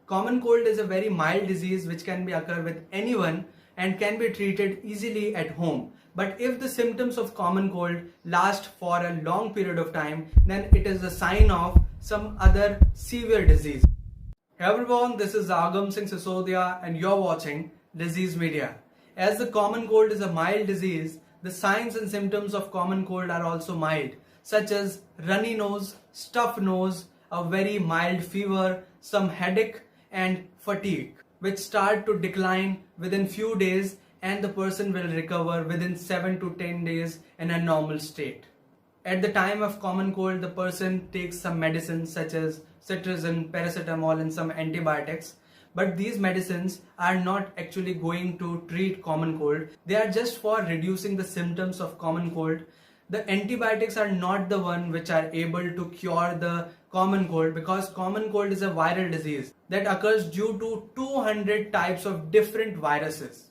Common cold is a very mild disease which can be occur with anyone and can be treated easily at home. But if the symptoms of common cold last for a long period of time, then it is a sign of some other severe disease. Hey everyone, this is Agam Singh Sisodia and you're watching Disease Media. As the common cold is a mild disease, the signs and symptoms of common cold are also mild, such as runny nose, stuffed nose, a very mild fever, some headache and fatigue, which start to decline within few days and the person will recover within 7 to 10 days in a normal state. At the time of common cold, the person takes some medicines such as cetirizine, paracetamol and some antibiotics. But these medicines are not actually going to treat common cold. They are just for reducing the symptoms of common cold. The antibiotics are not the one which are able to cure the common cold, because common cold is a viral disease that occurs due to 200 types of different viruses.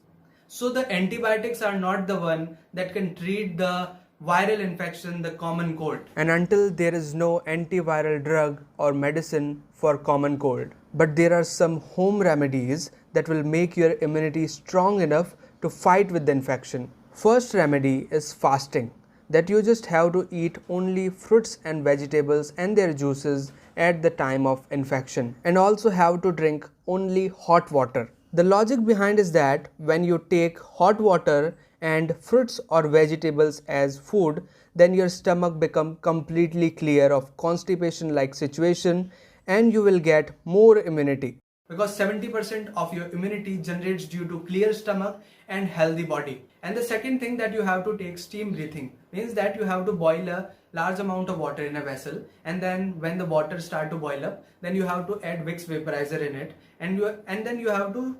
So the antibiotics are not the one that can treat the viral infection, the common cold. And until there is no antiviral drug or medicine for common cold. But there are some home remedies that will make your immunity strong enough to fight with the infection. First remedy is fasting, that you just have to eat only fruits and vegetables and their juices at the time of infection, and also have to drink only hot water. The logic behind is that when you take hot water and fruits or vegetables as food, then your stomach becomes completely clear of constipation like situation and you will get more immunity. Because 70% of your immunity generates due to clear stomach and healthy body. And the second thing that you have to take steam breathing, means that you have to boil a large amount of water in a vessel, and then when the water start to boil up, then you have to add Vicks vaporizer in it, and then you have to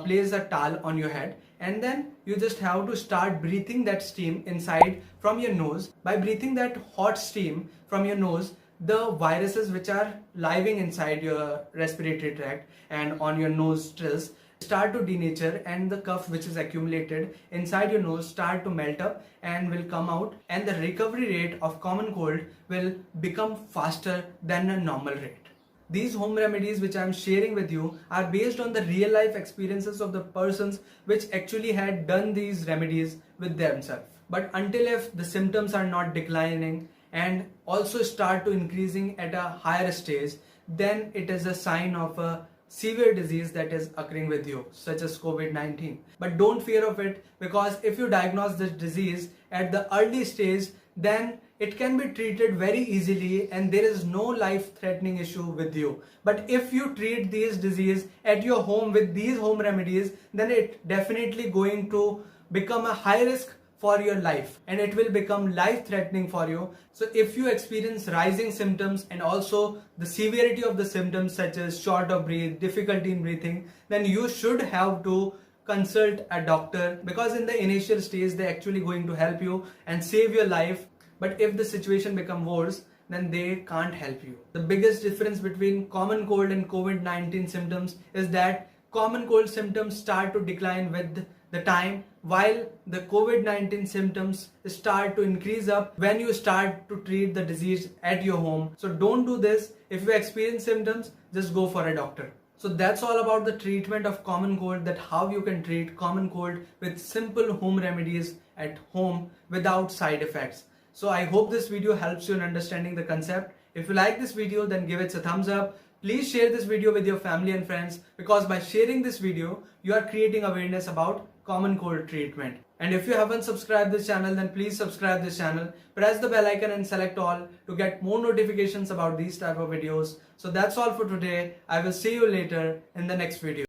place a towel on your head, and then you just have to start breathing that steam inside from your nose. By breathing that hot steam from your nose, the viruses which are living inside your respiratory tract and on your nostrils start to denature, and the cough which is accumulated inside your nose start to melt up and will come out, and the recovery rate of common cold will become faster than a normal rate. These home remedies which I am sharing with you are based on the real life experiences of the persons which actually had done these remedies with themselves. But until if the symptoms are not declining and also start to increasing at a higher stage, then it is a sign of a severe disease that is occurring with you, such as COVID-19. But don't fear of it, because if you diagnose this disease at the early stage, then it can be treated very easily and there is no life-threatening issue with you. But if you treat these disease at your home with these home remedies, then it definitely going to become a high risk for your life and it will become life-threatening for you. So if you experience rising symptoms and also the severity of the symptoms such as short of breath, difficulty in breathing, then you should have to consult a doctor, because in the initial stage they actually going to help you and save your life. But if the situation become worse, then they can't help you. The biggest difference between common cold and COVID-19 symptoms is that common cold symptoms start to decline with the time, while the COVID-19 symptoms start to increase up when you start to treat the disease at your home. So don't do this. If you experience symptoms, just go for a doctor. So that's all about the treatment of common cold, that how you can treat common cold with simple home remedies at home without side effects. So I hope this video helps you in understanding the concept. If you like this video, then give it a thumbs up. Please share this video with your family and friends, because by sharing this video, you are creating awareness about common cold treatment. And if you haven't subscribed this channel, then please subscribe this channel. Press the bell icon and select all to get more notifications about these type of videos. So that's all for today. I will see you later in the next video.